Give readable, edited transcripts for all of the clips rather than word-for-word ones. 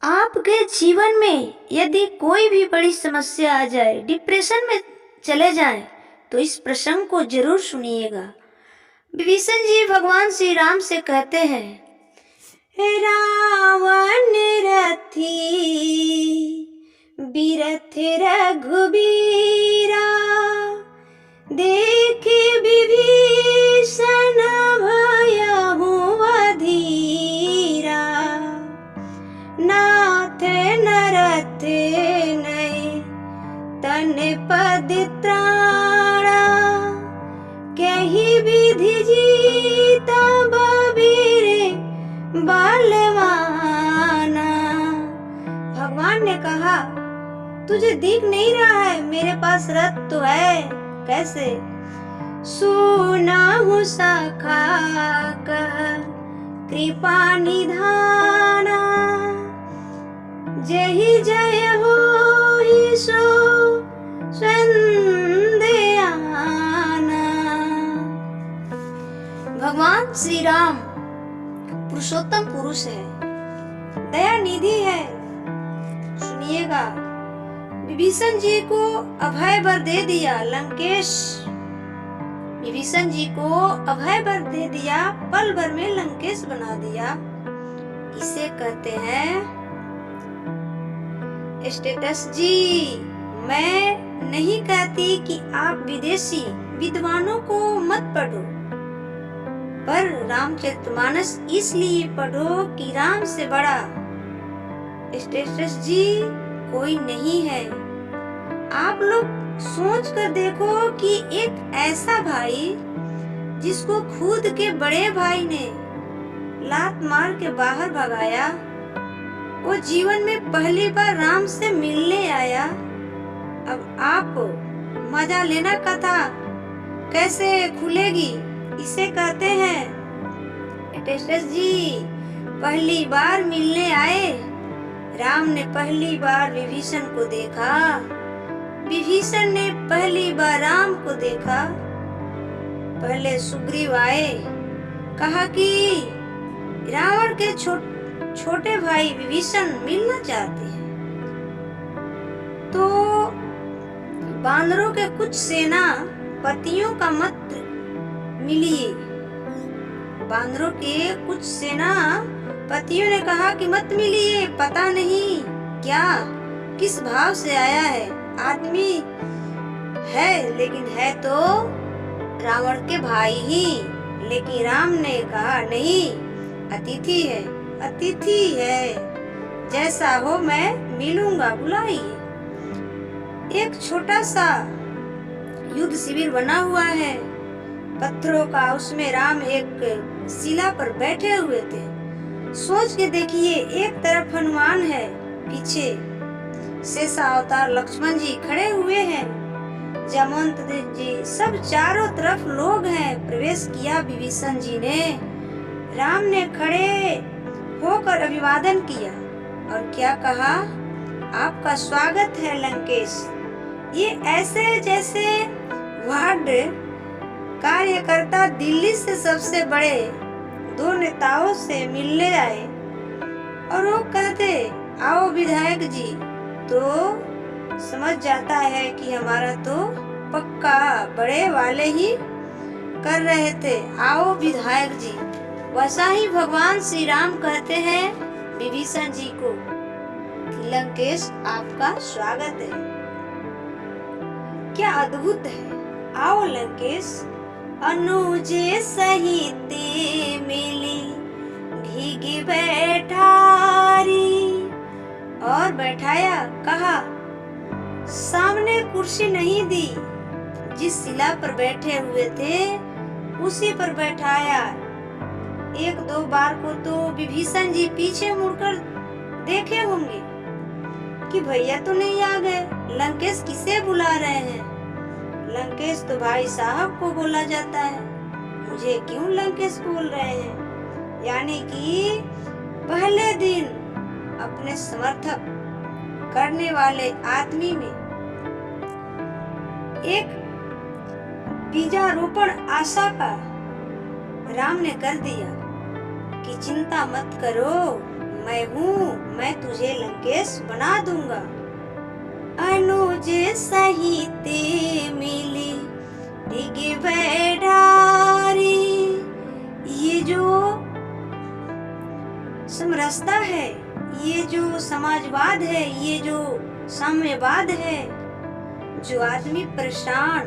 आपके जीवन में यदि कोई भी बड़ी समस्या आ जाए, डिप्रेशन में चले जाएं, तो इस प्रसंग को जरूर सुनिएगा। विभीषण जी भगवान श्री राम से कहते हैं, रावण रथी बिरथ रघुबीरा, देखे विभीषण भयहु अधीरा, नाथ नरथ नहीं तन पद त्राणा, कही विधि जीता बबीर बलवाना। भगवान ने कहा, तुझे दिख नहीं रहा है, मेरे पास रथ तो है। कैसे? सुनाहु सखा कह कृपा निधाना, जही जय हो ही सो संध्याना। भगवान श्री राम पुरुषोत्तम पुरुष है, दया निधि है। सुनिएगा, विभीषण जी को अभय वर दे दिया लंकेश। विभीषण जी को अभय वर दे दिया, पल भर में लंकेश बना दिया। इसे कहते हैं स्टेटस जी। मैं नहीं कहती कि आप विदेशी विद्वानों को मत पढ़ो, पर रामचरितमानस इसलिए पढ़ो कि राम से बड़ा स्टेटस जी कोई नहीं है। आप लोग सोच कर देखो कि एक ऐसा भाई जिसको खुद के बड़े भाई ने लात मार के बाहर भगाया, वो जीवन में पहली बार राम से मिलने आया। अब आप मजा लेना कथा कैसे खुलेगी? इसे कहते हैं टेस्टस जी पहली बार मिलने आए। राम ने पहली बार विभीषण को देखा, विभीषण ने पहली बार राम को देखा। पहले सुग्रीव आए, कहा कि रावण के छोटे भाई विभीषण मिलना चाहते हैं। तो बानरों के कुछ सेना पतियों का मत मिलिए। बानरों के कुछ सेना पतियों ने कहा कि मत मिलिए, पता नहीं क्या किस भाव से आया है। आदमी है लेकिन है तो रावण के भाई ही। लेकिन राम ने कहा नहीं, अतिथि है, अतिथि है, जैसा हो मैं मिलूंगा, बुलाइए। एक छोटा सा युद्ध शिविर बना हुआ है पत्थरों का, उसमें राम एक शिला पर बैठे हुए थे। सोच के देखिए, एक तरफ हनुमान है, पीछे शेषा अवतार लक्ष्मण जी खड़े हुए हैं, जामवंत जी, सब चारों तरफ लोग हैं। प्रवेश किया विभीषण जी ने, राम ने खड़े होकर अभिवादन किया और क्या कहा, आपका स्वागत है लंकेश। ये ऐसे जैसे वार्ड कार्यकर्ता दिल्ली से सबसे बड़े दो नेताओं से मिलने आए और वो कहते आओ विधायक जी, तो समझ जाता है कि हमारा तो पक्का बड़े वाले ही कर रहे थे, आओ विधायक जी। वैसा ही भगवान श्री राम कहते हैं विभीषण जी को कि लंकेश आपका स्वागत है। क्या अद्भुत है। आओ लंकेश, अनुजे सहित मिली भीगी बैठारी, और बैठाया। कहा सामने कुर्सी नहीं दी, जिस शिला पर बैठे हुए थे उसी पर बैठाया। एक दो बार को तो विभीषण जी पीछे मुड़कर देखे होंगे कि भैया तो नहीं आ गए, लंकेश किसे बुला रहे हैं। लंकेश तो भाई साहब को बोला जाता है, मुझे क्यों लंकेश बोल रहे हैं। यानी कि पहले दिन अपने समर्थक करने वाले आदमी में एक बीजारोपण आशा का राम ने कर दिया कि चिंता मत करो, मैं हूँ, मैं तुझे लंकेश बना दूंगा। अनुज सहित मिली डिग बैठारी। ये जो समरसता है, ये जो समाजवाद है, ये जो साम्यवाद है, जो आदमी परेशान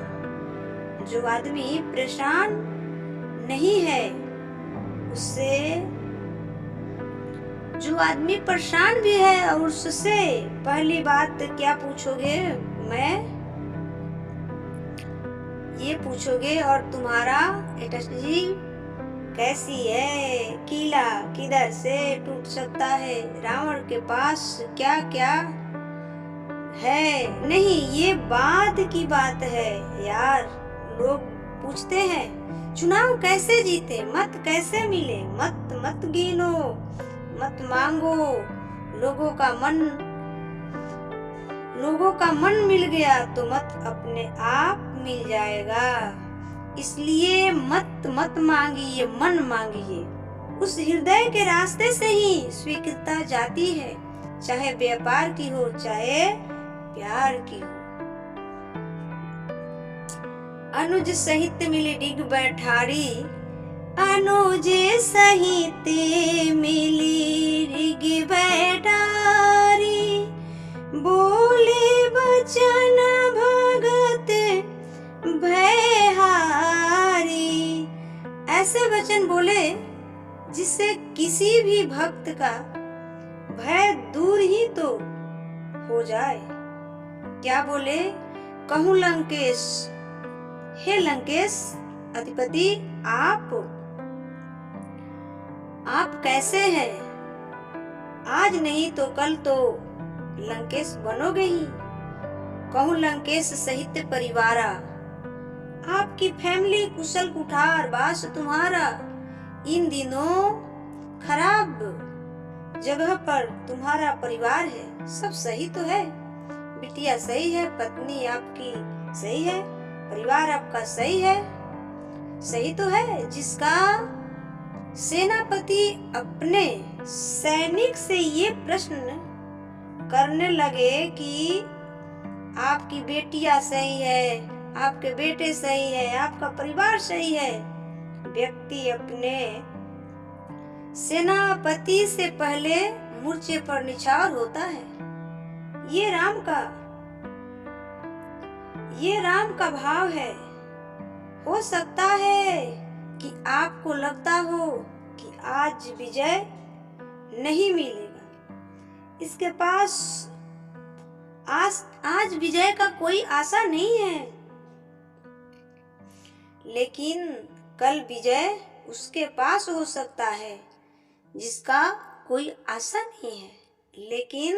नहीं है, उससे जो आदमी परेशान भी है और उससे पहली बात क्या पूछोगे? मैं ये पूछोगे, और तुम्हारा स्ट्रेटजी कैसी है? किला किधर से टूट सकता है? रावण के पास क्या क्या है? नहीं, ये बाद की बात है यार। लोग पूछते हैं चुनाव कैसे जीते, मत कैसे मिले, मत गिनो, मत मांगो। लोगों का मन मिल गया तो मत अपने आप मिल जाएगा। इसलिए मत मांगिए, मन मांगिए। उस हृदय के रास्ते से ही स्वीकृतता जाती है, चाहे व्यापार की हो, चाहे प्यार की हो। अनुज सहित मिली डिग बैठारी। अनुज सहित मिली डिग बैठारी। बोले बचन भगत भयहारी। ऐसे वचन बोले जिससे किसी भी भक्त का भय दूर ही तो हो जाए। क्या बोले? कहूँ लंकेश, हे लंकेश अधिपति, आप कैसे हैं? आज नहीं तो कल तो लंकेश बनोगे ही। कहूँ लंकेश सहित परिवारा। आपकी फैमिली कुशल कुठार बास तुम्हारा। इन दिनों खराब जगह पर तुम्हारा परिवार है। सब सही तो है, बिटिया सही है, पत्नी आपकी सही है, परिवार आपका सही है, सही तो है। जिसका सेनापति अपने सैनिक से ये प्रश्न करने लगे कि आपकी बेटियां सही है, आपके बेटे सही है, आपका परिवार सही है, व्यक्ति अपने सेनापति से पहले मूर्छे पर निछावर होता है। ये राम का भाव है। हो सकता है कि आपको लगता हो कि आज विजय नहीं मिलेगा, इसके पास आज विजय का कोई आशा नहीं है, लेकिन कल विजय उसके पास हो सकता है जिसका कोई आशा नहीं है। लेकिन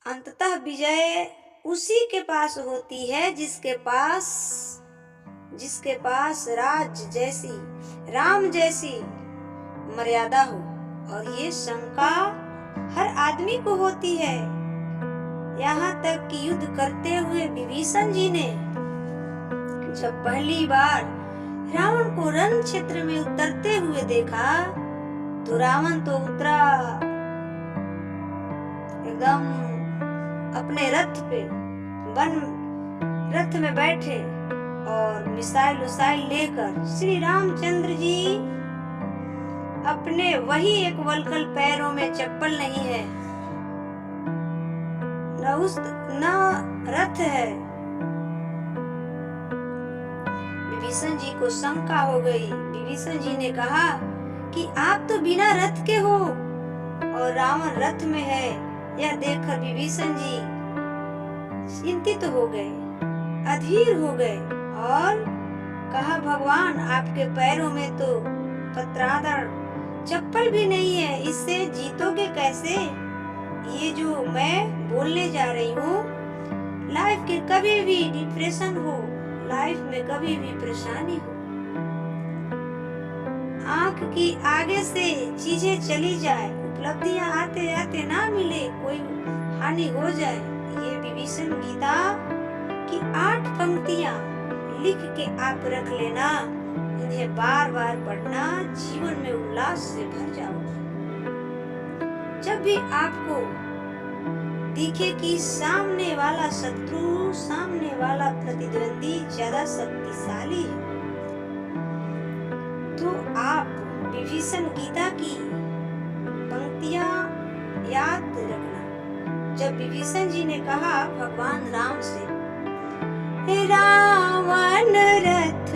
अंततः विजय उसी के पास होती है जिसके पास राम जैसी मर्यादा हो। और ये शंका हर आदमी को होती है। यहाँ तक कि युद्ध करते हुए विभीषण जी ने जब पहली बार रावण को रण क्षेत्र में उतरते हुए देखा तो रावण तो उतरा एकदम अपने रथ में बैठे और मिसाइल लेकर। श्री रामचंद्र जी अपने वही एक वलकल पैरों में चप्पल नहीं है, न रथ है। विभीषण जी को शंका हो गई। विभीषण जी ने कहा कि आप तो बिना रथ के हो और रावण रथ में है। यह देखकर विभीषण जी चिंतित हो गए, अधीर हो गए और कहा, भगवान आपके पैरों में तो पत्रादर चप्पल भी नहीं है, इससे जीतोगे कैसे? ये जो मैं बोलने जा रही हूँ, लाइफ के कभी भी डिप्रेशन हो, लाइफ में कभी भी परेशानी हो, आंख की आगे से चीजें चली जाए, उपलब्धियां आते आते ना मिले, कोई हानि हो जाए, ये विभीषण गीता की 8 पंक्तियां लिख के आप रख लेना। इन्हें बार बार पढ़ना, जीवन में उल्लास से भर जाओ। जब भी आपको दिखे कि सामने वाला शत्रु, सामने वाला प्रतिद्वंदी ज्यादा शक्तिशाली है, तो आप विभीषण गीता की पंक्तियां याद रखना। जब विभीषण जी ने कहा भगवान राम से, रावण रथ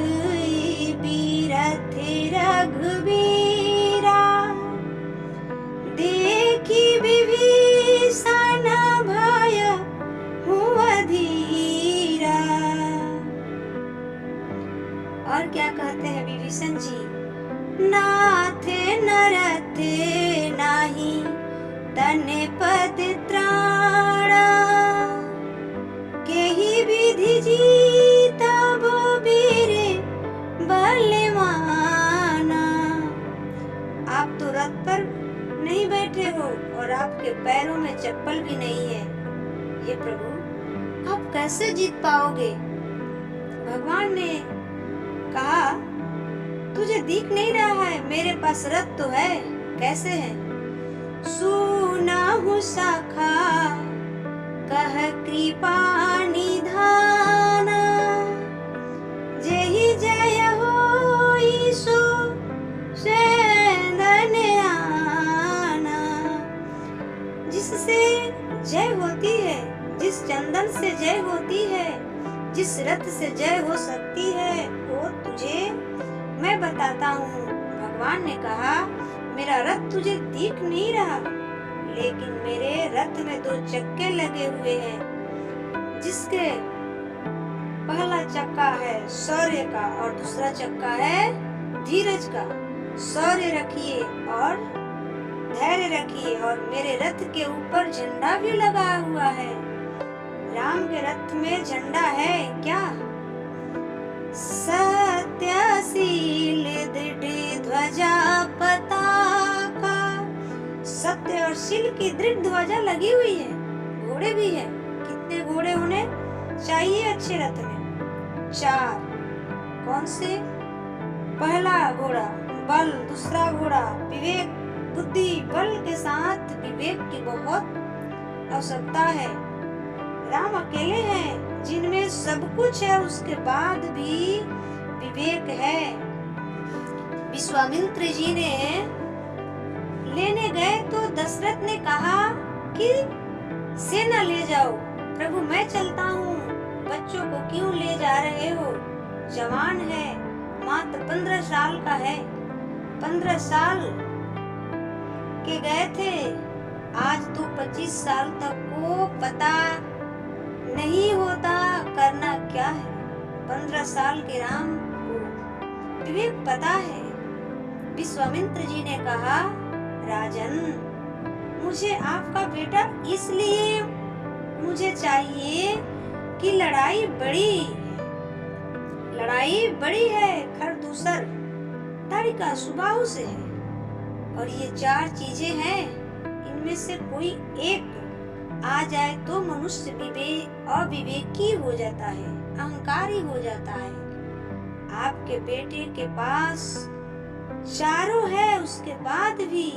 बीरथ रघुबीरा, देखी विभीषण भय हुआ धीरा। और क्या कहते हैं विभीषण जी, नाथे नरथे नाही तने पद त्राणा, केहि विधि जीता वो बीरे बलवाना। आप तो रथ पर नहीं बैठे हो और आपके पैरों में चप्पल भी नहीं है, हे प्रभु आप कैसे जीत पाओगे? भगवान ने कहा तुझे दिख नहीं रहा है, मेरे पास रथ तो है, कैसे है? सुनाहु सखा कह कृपा निधाना, जेहि जय होई सो सेंधन आना। जिससे जय होती है, जिस चंदन से जय होती है, जिस रथ से जय हो सकती है, वो तुझे मैं बताता हूँ। भगवान ने कहा मेरा रथ तुझे दिख नहीं रहा, लेकिन मेरे रथ में 2 चक्के लगे हुए हैं, जिसके पहला चक्का है शौर्य का और दूसरा चक्का है धीरज का। शौर्य रखिए और धैर्य रखिए, और मेरे रथ के ऊपर झंडा भी लगा हुआ है। राम के रथ में झंडा है क्या? सत्यशील दृढ़ ध्वजा पताका, सत्य और शील की दृढ़ ध्वजा लगी हुई है। घोड़े भी है, कितने घोड़े होने चाहिए अच्छे रथ में? 4। कौन से? पहला घोड़ा बल, दूसरा घोड़ा विवेक बुद्धि। बल के साथ विवेक की बहुत आवश्यकता है। राम अकेले हैं जिनमें सब कुछ है, उसके बाद भी विवेक है। विश्वामित्र जी ने लेने गए तो दशरथ ने कहा कि सेना ले जाओ। प्रभु मैं चलता हूँ, बच्चों को क्यों ले जा रहे हो? जवान है, मात्र 15 साल का है। 15 साल के गए थे, आज तो 25 साल तक को पता नहीं होता करना क्या है। 15 साल के राम को विवेक पता है। विश्वामित्र जी ने कहा राजन, मुझे आपका बेटा इसलिए मुझे चाहिए कि लड़ाई बड़ी है, खरदूसर ताड़िका सुबाहु से है, और ये 4 चीजें हैं, इनमें से कोई एक आ जाए तो मनुष्य अविवेकी हो जाता है, अहंकारी हो जाता है। आपके बेटे के पास चारों है, उसके बाद भी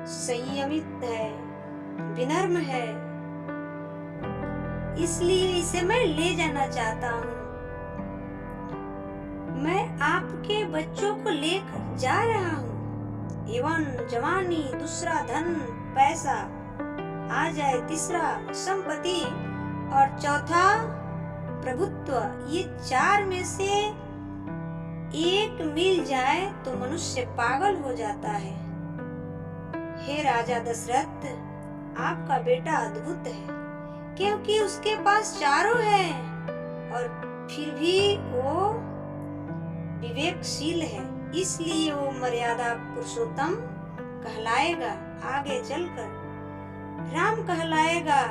संयमित है, विनम्र है, इसलिए इसे मैं ले जाना चाहता हूँ। मैं आपके बच्चों को लेकर जा रहा हूँ। एवं जवानी, दूसरा धन पैसा आ जाए, तीसरा संपत्ति और चौथा प्रभुत्व। ये 4 में से एक मिल जाए तो मनुष्य पागल हो जाता है। हे राजा दशरथ, आपका बेटा अद्भुत है, क्योंकि उसके पास चारों है और फिर भी वो विवेकशील है, इसलिए वो मर्यादा पुरुषोत्तम कहलाएगा। आगे चलकर राम कहलाएगा।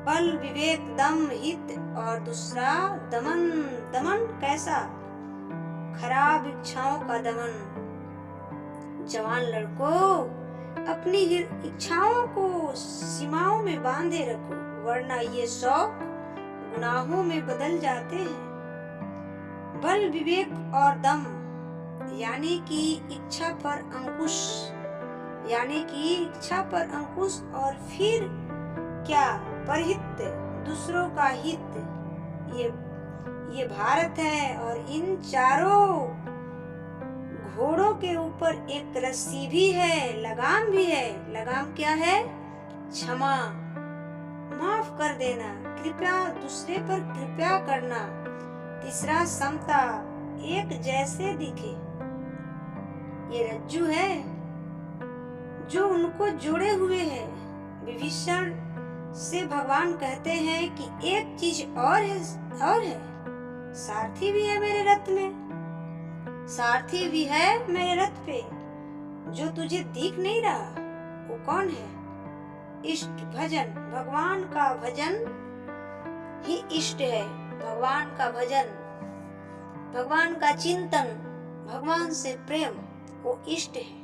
बल, विवेक, दम, हित और दूसरा दमन। दमन कैसा? खराब इच्छाओं का दमन। जवान लड़कों, अपनी इच्छाओं को सीमाओं में बांधे रखो, वरना ये शौक गुनाहों में बदल जाते हैं। बल, विवेक और दम यानी कि इच्छा पर अंकुश, यानी कि इच्छा पर अंकुश, और फिर क्या, परहित, दूसरों का हित। ये भारत है, और इन चारों घोड़ों के ऊपर एक रस्सी भी है, लगाम भी है। लगाम क्या है? क्षमा, माफ कर देना, कृपया, दूसरे पर कृपया करना। तीसरा, समता, एक जैसे दिखे। ये रज्जू है जो उनको जोड़े हुए है। विभीषण से भगवान कहते हैं कि एक चीज और है, सारथी भी है मेरे रथ में, सारथी भी है मेरे रथ पे, जो तुझे दिख नहीं रहा। वो कौन है? इष्ट, भजन, भगवान का भजन ही इष्ट है। भगवान का भजन, भगवान का चिंतन, भगवान से प्रेम, वो इष्ट है।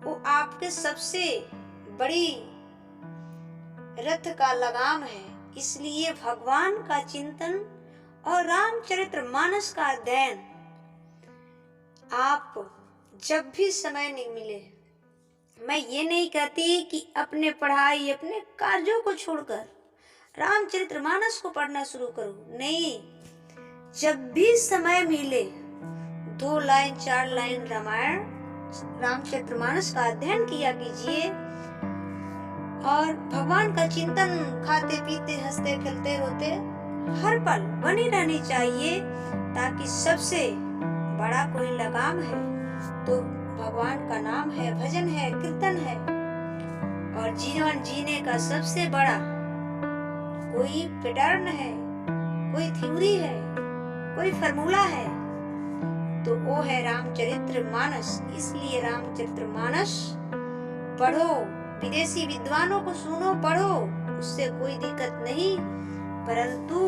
वो आपके सबसे बड़ी रथ का लगाम है। इसलिए भगवान का चिंतन और रामचरितमानस का अध्ययन आप जब भी समय नहीं मिले, मैं ये नहीं कहती कि अपने पढ़ाई, अपने कार्यों को छोड़कर रामचरितमानस को पढ़ना शुरू करो। नहीं, जब भी समय मिले 2 लाइन 4 लाइन रामायण, रामचरितमानस का अध्ययन किया कीजिए, और भगवान का चिंतन खाते पीते हंसते खेलते रोते हर पल बनी रहनी चाहिए। ताकि सबसे बड़ा कोई लगाम है तो भगवान का नाम है, भजन है, कीर्तन है। और जीवन जीने का सबसे बड़ा कोई पैटर्न है, कोई थ्योरी है, कोई फार्मूला है, तो वो है रामचरितमानस। इसलिए रामचरितमानस पढ़ो, विदेशी विद्वानों को सुनो, पढ़ो, उससे कोई दिक्कत नहीं, परंतु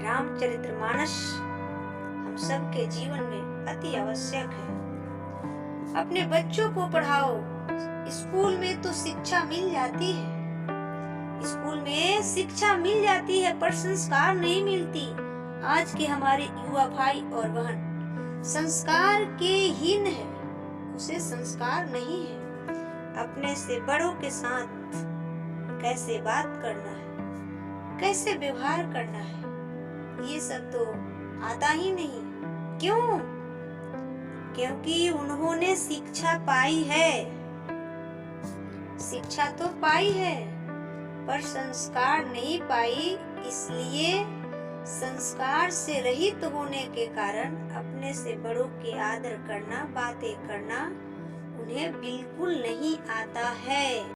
रामचरितमानस हम सबके जीवन में अति आवश्यक है। अपने बच्चों को पढ़ाओ। स्कूल में तो शिक्षा मिल जाती है, स्कूल में शिक्षा मिल जाती है, पर संस्कार नहीं मिलती। आज के हमारे युवा भाई और बहन संस्कार के हीन है, उसे संस्कार नहीं है। अपने से बड़ों के साथ कैसे बात करना है, कैसे व्यवहार करना है, ये सब तो आता ही नहीं। क्यों? क्योंकि उन्होंने शिक्षा पाई है, शिक्षा तो पाई है पर संस्कार नहीं पाई। इसलिए संस्कार से रहित होने के कारण अपने से बड़ों के आदर करना, बातें करना उन्हें बिल्कुल नहीं आता है।